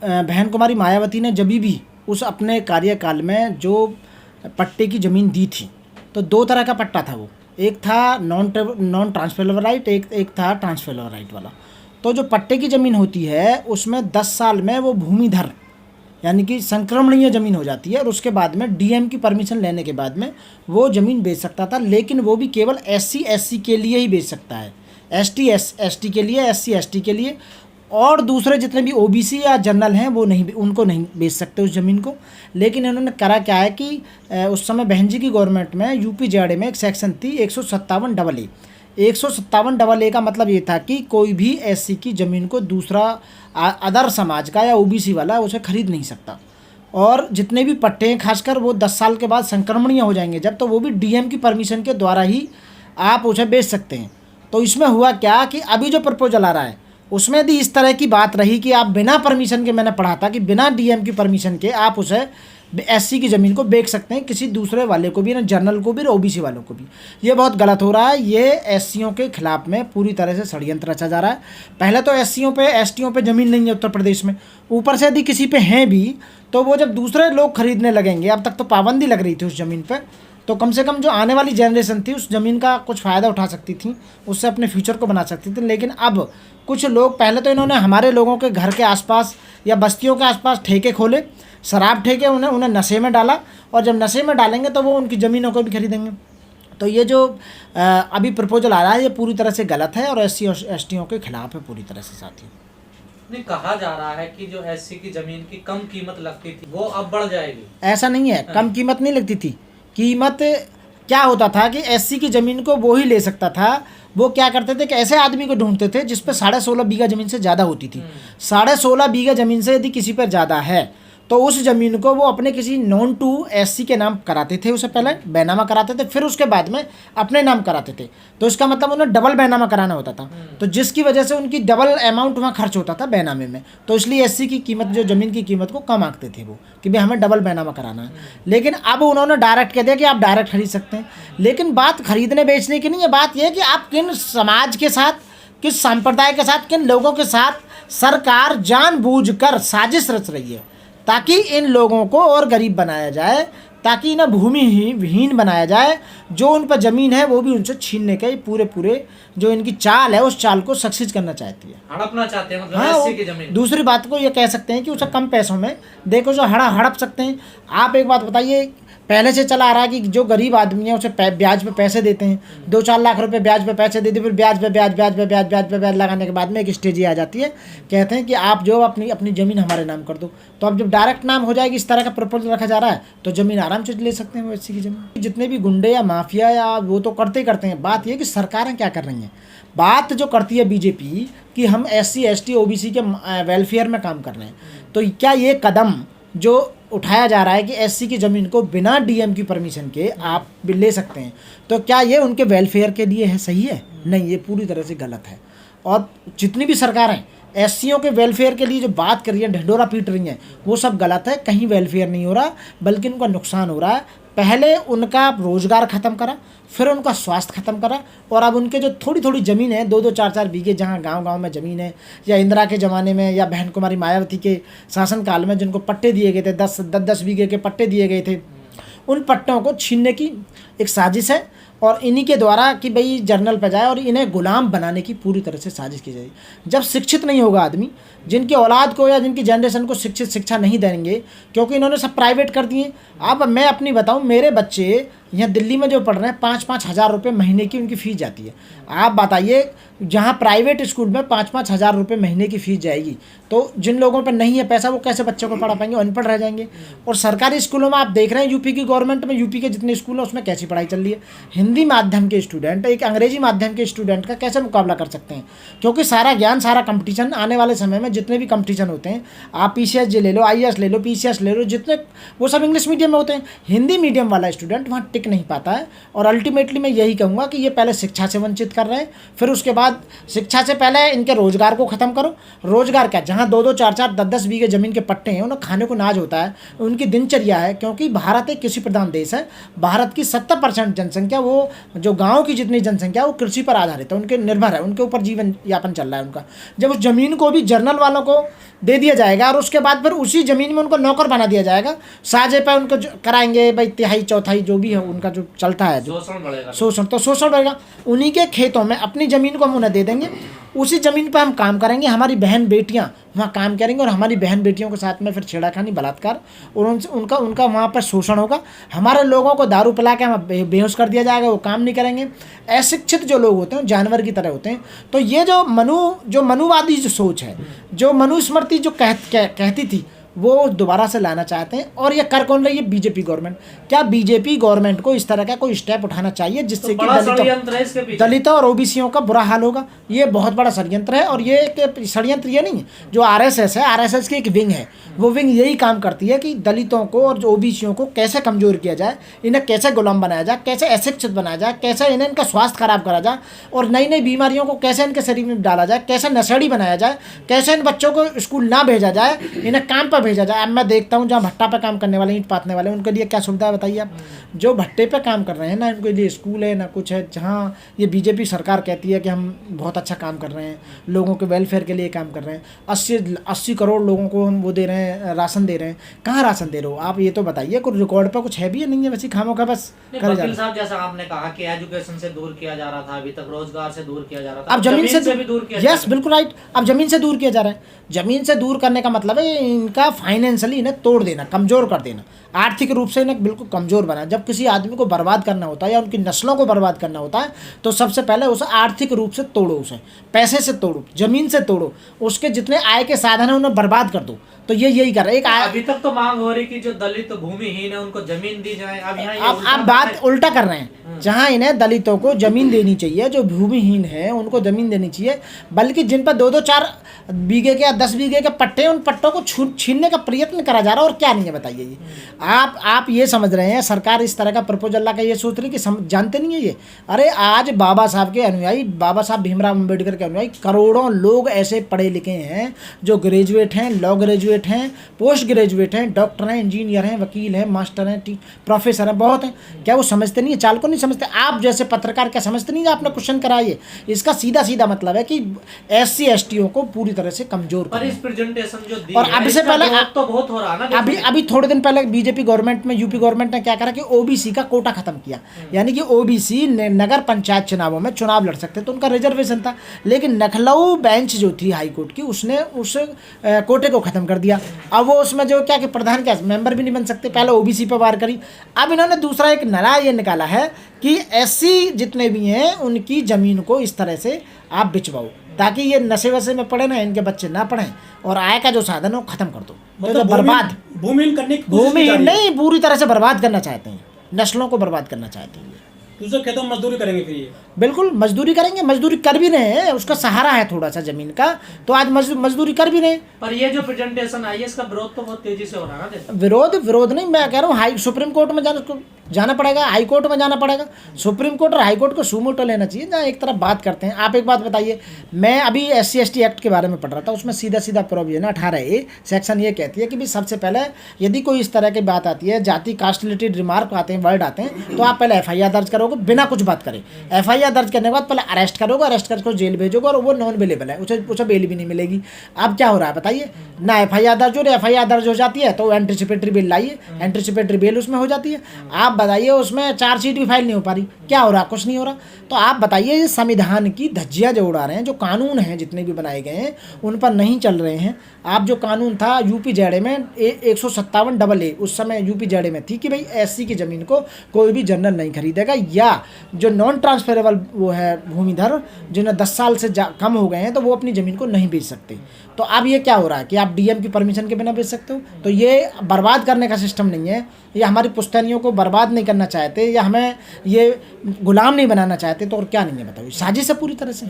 बहन कुमारी मायावती ने जब भी उस अपने कार्यकाल में जो पट्टे की ज़मीन दी थी, तो दो तरह का पट्टा था वो, एक था नॉन ट्रांसफरेबल राइट, एक था ट्रांसफरेबल राइट वाला। तो जो पट्टे की ज़मीन होती है उसमें 10 साल में वो भूमिधर यानी कि संक्रमणीय ज़मीन हो जाती है, और उसके बाद में डीएम की परमिशन लेने के बाद में वो ज़मीन बेच सकता था, लेकिन वो भी केवल SC/SC के लिए ही बेच सकता है, ST/ST के लिए, SC/ST के लिए, और दूसरे जितने भी OBC या जनरल हैं वो नहीं, उनको नहीं बेच सकते उस ज़मीन को। लेकिन इन्होंने करा क्या है कि उस समय बहन जी की गवर्नमेंट में UPJADA में एक सेक्शन थी 157AA। 157AA का मतलब ये था कि कोई भी SC की ज़मीन को दूसरा अदर समाज का या OBC वाला उसे खरीद नहीं सकता, और जितने भी पट्टे हैं खासकर वो 10 साल के बाद संक्रमणीय हो जाएंगे जब, तो वो भी डीएम की परमिशन के द्वारा ही आप उसे बेच सकते हैं। तो इसमें हुआ क्या कि अभी जो प्रपोजल आ रहा है उसमें यदि इस तरह की बात रही कि आप बिना परमिशन के, मैंने पढ़ा था कि बिना डीएम की परमिशन के आप उसे SC की ज़मीन को बेच सकते हैं किसी दूसरे वाले को भी, ना जनरल को भी, OBC वालों को भी। ये बहुत गलत हो रहा है। ये SCओं के खिलाफ में पूरी तरह से षड्यंत्र रचा जा रहा है। पहले तो SCओं पे, STओं पे ज़मीन नहीं है उत्तर प्रदेश में, ऊपर से यदि किसी पे हैं भी तो वो जब दूसरे लोग खरीदने लगेंगे, अब तक तो पाबंदी लग रही थी उस ज़मीन पर, तो कम से कम जो आने वाली जनरेशन थी उस ज़मीन का कुछ फ़ायदा उठा सकती थी, उससे अपने फ्यूचर को बना सकती थी। लेकिन अब कुछ लोग, पहले तो इन्होंने हमारे लोगों के घर के आसपास या बस्तियों के आसपास ठेके खोले, शराब ठेके, उन्हें नशे में डाला, और जब नशे में डालेंगे तो वो उनकी ज़मीनों को भी खरीदेंगे। तो ये जो अभी प्रपोजल आ रहा है ये पूरी तरह से गलत है और SC और STओं के खिलाफ है पूरी तरह से। साथी नहीं, कहा जा रहा है कि जो SC की ज़मीन की कम कीमत लगती थी वो अब बढ़ जाएगी। ऐसा नहीं है, कम कीमत नहीं लगती थी। कीमत क्या होता था कि SC की ज़मीन को वो ही ले सकता था, वो क्या करते थे कि ऐसे आदमी को ढूंढते थे जिस पे 16.5 बीघा ज़मीन से ज़्यादा होती थी। 16.5 बीघा ज़मीन से यदि किसी पर ज़्यादा है तो उस ज़मीन को वो अपने किसी नॉन टू SC के नाम कराते थे, उसे पहले बैनामा कराते थे, फिर उसके बाद में अपने नाम कराते थे। तो इसका मतलब उन्हें डबल बैनामा कराना होता था, तो जिसकी वजह से उनकी डबल अमाउंट वहाँ खर्च होता था बैनामे में। तो इसलिए SC की कीमत, जो ज़मीन की कीमत को कम आंकते थे वो, कि भाई हमें डबल बैनामा कराना है। लेकिन अब उन्होंने डायरेक्ट कह दिया कि आप डायरेक्ट खरीद सकते हैं। लेकिन बात खरीदने बेचने की नहीं है, बात यह है कि आप किन समाज के साथ, किस संप्रदाय के साथ, किन लोगों के साथ सरकार जानबूझकर साजिश रच रही है ताकि इन लोगों को और गरीब बनाया जाए, ताकि इन्हें भूमिहीन बनाया जाए। जो उन पर ज़मीन है वो भी उनसे छीनने के पूरे जो इनकी चाल है उस चाल को सक्सेस करना चाहती है, हड़पना चाहते हैं, मतलब हाँ। SC की ज़मीन। दूसरी बात को ये कह सकते हैं कि उसे कम पैसों में देखो जो हड़प सकते हैं। आप एक बात बताइए, पहले से चला आ रहा है कि जो गरीब आदमी है उसे ब्याज पे पैसे देते हैं, 2-4 लाख रुपए ब्याज पे पैसे देते, फिर ब्याज पे लगाने के बाद में एक स्टेज ही आ जाती है, कहते हैं कि आप जो अपनी ज़मीन हमारे नाम कर दो। तो अब जब डायरेक्ट नाम हो जाएगी, इस तरह का प्रपोजल रखा जा रहा है, तो ज़मीन आराम से ले सकते हैं वो SC की ज़मीन। जितने भी गुंडे या माफिया या वो तो करते हैं, बात ये कि सरकारें क्या कर रही हैं। बात जो करती है बीजेपी कि हम SC ST OBC के वेलफेयर में काम कर रहे हैं, तो क्या ये कदम जो उठाया जा रहा है कि SC की ज़मीन को बिना डीएम की परमिशन के आप भी ले सकते हैं, तो क्या ये उनके वेलफेयर के लिए है, सही है? नहीं, ये पूरी तरह से गलत है। और जितनी भी सरकारें SCओं के वेलफेयर के लिए जो बात कर रही हैं, ढिंढोरा पीट रही हैं, वो सब गलत है। कहीं वेलफेयर नहीं हो रहा, बल्कि उनका नुकसान हो रहा है। पहले उनका रोज़गार ख़त्म करा, फिर उनका स्वास्थ्य ख़त्म करा, और अब उनके जो थोड़ी ज़मीन है, 2-2 4-4 बीघे जहाँ गांव-गांव में ज़मीन है, या इंदिरा के ज़माने में या बहन कुमारी मायावती के शासनकाल में जिनको पट्टे दिए गए थे, 10-10 बीघे के पट्टे दिए गए थे, उन पट्टों को छीनने की एक साजिश है, और इन्हीं के द्वारा कि भाई जर्नल पर जाए और इन्हें गुलाम बनाने की पूरी तरह से साजिश की जाएगी। जब शिक्षित नहीं होगा आदमी, जिनकी औलाद को या जिनकी जनरेशन को शिक्षा नहीं देंगे, क्योंकि इन्होंने सब प्राइवेट कर दिए। अब मैं अपनी बताऊं, मेरे बच्चे यहाँ दिल्ली में जो पढ़ रहे हैं, 5-5 हज़ार रुपये महीने की उनकी फ़ीस जाती है। आप बताइए, जहाँ प्राइवेट स्कूल में 5-5 हज़ार रुपये महीने की फ़ीस जाएगी, तो जिन लोगों पर नहीं है पैसा वो कैसे बच्चों को पढ़ा पाएंगे, अनपढ़ रह जाएंगे। और सरकारी स्कूलों में आप देख रहे हैं, यूपी की गवर्नमेंट में, यूपी के जितने स्कूल हैं उसमें कैसी पढ़ाई चल रही है। हिंदी माध्यम के स्टूडेंट एक अंग्रेजी माध्यम के स्टूडेंट का कैसे मुकाबला कर सकते हैं? क्योंकि सारा ज्ञान, सारा कंपटीशन आने वाले समय में, जितने भी कंपटीशन होते हैं, आप PCS ले लो, IAS ले लो, PCS ले लो, जितने, वो सब इंग्लिश मीडियम में होते हैं। हिंदी मीडियम वाला स्टूडेंट वहाँ टिक टिक नहीं पाता है। और अल्टीमेटली मैं यही कहूँगा कि ये पहले शिक्षा से वंचित कर रहे हैं, फिर उसके बाद शिक्षा से पहले इनके रोज़गार को ख़त्म करो। रोज़गार क्या, जहाँ 2-2, 4-4, 10-10 बीघे ज़मीन के पट्टे हैं, उन्हें खाने को नाज होता है, उनकी दिनचर्या है। क्योंकि भारत एक कृषि प्रधान देश है, भारत की 70% जनसंख्या, वो जो गाँव की जितनी जनसंख्या वो कृषि पर आधारित है, उनके निर्भर है, उनके ऊपर जीवन यापन चल रहा है उनका। जब उस ज़मीन को भी जर्नल वालों को दे दिया जाएगा और उसके बाद फिर उसी ज़मीन में उनको नौकर बना दिया जाएगा, साझे पे उनको कराएंगे भाई, तिहाई चौथाई जो भी है उनका जो चलता है, शोषण बढ़ेगा, शोषण बढ़ेगा। उन्हीं के खेतों में अपनी ज़मीन को हम उन्हें दे देंगे, उसी ज़मीन पर हम काम करेंगे, हमारी बहन बेटियां वहाँ काम करेंगे और हमारी बहन बेटियों के साथ में फिर छेड़खानी, बलात्कार और उनका वहाँ पर शोषण होगा। हमारे लोगों को दारू पिला के हम बेहोश कर दिया जाएगा, वो काम नहीं करेंगे। अशिक्षित जो लोग होते हैं जानवर की तरह होते हैं। तो ये जो मनुवादी जो सोच है, जो मनुस्मृति जो कहती थी, वो दोबारा से लाना चाहते हैं। और ये कर कौन रही है? BJP government. क्या बीजेपी गवर्नमेंट को इस तरह का कोई स्टेप उठाना चाहिए जिससे कि दलितों और ओबीसीयों का बुरा हाल होगा? ये बहुत बड़ा षड्यंत्र है। और ये एक षड्यंत्र ये नहीं है, जो आरएसएस है, आरएसएस की एक विंग है, वो विंग यही काम करती है कि दलितों को और जो ओबीसीयों को कैसे कमज़ोर किया जाए, इन्हें कैसे गुलाम बनाया जाए, कैसे अशिक्षित बनाया जाए, कैसे इनका स्वास्थ्य खराब करा जाए और नई नई बीमारियों को कैसे इनके शरीर में डाला जाए, कैसे नशेड़ी बनाया जाए, कैसे इन बच्चों को स्कूल ना भेजा जाए, इन्हें काम पर भेजा जाए। अब मैं देखता हूँ जहाँ भट्टा पे काम करने वाले, ईंट पाथने वाले, उनके लिए क्या सुविधा है बताइए आप? जो भट्टे पे काम कर रहे हैं ना, उनके लिए स्कूल है ना कुछ है। जहाँ ये बीजेपी सरकार कहती है कि हम बहुत अच्छा काम कर रहे हैं, लोगों के वेलफेयर के लिए काम कर रहे हैं, 80 करोड़ लोगों को हम वो दे रहे हैं, राशन दे रहे हैं। कहाँ राशन दे रहे हो आप? ये तो बताइए, कुछ रिकॉर्ड पर कुछ है भी या नहीं है? वैसे खामों का बस वकील साहब, जैसा आपने कहा कि एजुकेशन से दूर किया जा रहा था, अभी तक रोजगार से दूर किया जा रहा था, अब जमीन से भी दूर किया। यस, बिल्कुल राइट। अब जमीन से दूर किया जा रहा है। जमीन से दूर करने का मतलब है इनका फाइनेंशियली इन्हें तोड़ देना, कमज़ोर कर देना, आर्थिक रूप से इन्हें बिल्कुल कमज़ोर बना। जब किसी आदमी को बर्बाद करना होता है या उनकी नस्लों को बर्बाद करना होता है तो सबसे पहले उसे आर्थिक रूप से तोड़ो, उसे पैसे से तोड़ो, ज़मीन से तोड़ो, उसके जितने आय के साधन हैं उन्हें बर्बाद कर दो। तो ये यही कर रहा है। अभी तक तो मांग हो रही कि जो दलित भूमिहीन है उनको जमीन दी जाए। अब यहाँ आप बात उल्टा कर रहे हैं। जहाँ इन्हें दलितों को जमीन देनी चाहिए, जो भूमिहीन है उनको जमीन देनी चाहिए, बल्कि जिन पर 2-2, 4 बीघे के या 10 बीघे के पट्टे, उन पट्टों को छीनने का प्रयत्न करा जा रहा है। और क्या नहीं है बताइए? ये आप ये समझ रहे हैं सरकार इस तरह का प्रपोजल ला के ये सोच रही कि जानते नहीं है ये? अरे आज बाबा साहब के अनुयायी, बाबा साहब भीमराव अम्बेडकर के अनुयायी करोड़ों लोग ऐसे पढ़े लिखे हैं जो ग्रेजुएट हैं, लॉ ग्रेजुएट हैं, पोस्ट ग्रेजुएट हैं, डॉक्टर हैं, इंजीनियर हैं, वकील हैं, मास्टर हैं, प्रोफेसर हैं, बहुत हैं। क्या वो समझते नहीं है? चाल को नहीं समझते? आप जैसे पत्रकार क्या समझते नहीं? आपने क्वेश्चन कराइए। इसका सीधा मतलब है कि SC STओं को पूरी तरह से कमजोर पर इस प्रेजेंटेशन जो दी और अब से पहले तो बहुत हो रहा ना। अभी थोड़े दिन पहले बीजेपी गवर्नमेंट में, यूपी गवर्नमेंट ने क्या करा कि ओबीसी का कोटा खत्म किया। यानी कि ओबीसी नगर पंचायत चुनावों में चुनाव लड़ सकते, तो उनका रिजर्वेशन था। लेकिन लखनऊ बेंच जो थी हाई कोर्ट की, उसने उस कोटे को खत्म कर दिया। अब वो उसमें जो क्या कि प्रधान क्या मेंबर भी नहीं बन सकते। पहले ओबीसी पर वार करी। अब इन्होंने दूसरा एक नया ये निकाला है कि SC जितने भी हैं उनकी ज़मीन को इस तरह से आप बिचवाओ, ताकि ये नशे वशे में पड़े ना, इनके बच्चे ना पढ़ें और आय का जो साधन है वो खत्म कर दो। मतलब बर्बाद भूमिहीन करने की भूमिहीन नहीं, पूरी तरह से बर्बाद करना चाहते हैं, नस्लों को बर्बाद करना चाहते हैं। दूसरे खेतों में मजदूरी करेंगे फिर ये? बिल्कुल मजदूरी करेंगे, मजदूरी कर भी रहे हैं, उसका सहारा है थोड़ा सा जमीन का, तो आज मजदूरी कर भी रहे हैं। पर ये जो प्रेजेंटेशन आई है इसका विरोध तो बहुत तेजी से हो रहा है ना। विरोध नहीं, मैं कह रहा हूँ सुप्रीम कोर्ट में जाना पड़ेगा, हाई कोर्ट में जाना पड़ेगा। सुप्रीम कोर्ट और हाई कोर्ट को सुमोटो लेना चाहिए, जहाँ एक तरफ बात करते हैं। आप एक बात बताइए, मैं अभी SC ST एक्ट के बारे में पढ़ रहा था, उसमें सीधा प्रोविजन 18A सेक्शन ये कहती है कि भाई सबसे पहले यदि कोई इस तरह की बात आती है, जाति कास्ट रिलेटेड रिमार्क आते हैं, वर्ड आते हैं, तो आप पहले FIR दर्ज करोगे बिना कुछ बात करे। FIR दर्ज करने के बाद पहले अरेस्ट करोगे, अरेस्ट करके जेल भेजोगे और वो नॉन बेलेबल है, उसे बेल भी नहीं मिलेगी। अब क्या हो रहा है बताइए? ना FIR दर्ज हो रही, FIR दर्ज हो जाती है तो एंटीसिपेटरी बेल लाइए, एंटीसिपेटरी बेल उसमें हो जाती है। आप बताइए उसमें चार्जशीट भी फाइल नहीं हो पा रही, क्या हो रहा? कुछ नहीं हो रहा। तो आप बताइए, ये संविधान की धज्जियां जो उड़ा रहे हैं, जो कानून हैं जितने भी बनाए गए हैं उन पर नहीं चल रहे हैं। आप जो कानून था UPZA में 157AA उस समय UPZA में थी कि भाई SC की ज़मीन को कोई भी जनरल नहीं खरीदेगा, या जो नॉन ट्रांसफरेबल वो है भूमिधर जिन्हें 10 साल से कम हो गए हैं तो वो अपनी ज़मीन को नहीं बेच सकते। तो अब ये क्या हो रहा है कि आप DM की परमिशन के बिना बेच सकते हो? तो ये बर्बाद करने का सिस्टम नहीं है, ये हमारी पुश्तैनियों को बर्बाद नहीं करना चाहते, या हमें ये गुलाम नहीं बनाना चाहते, तो और क्या नहीं है बताओ? साजिश है पूरी तरह से।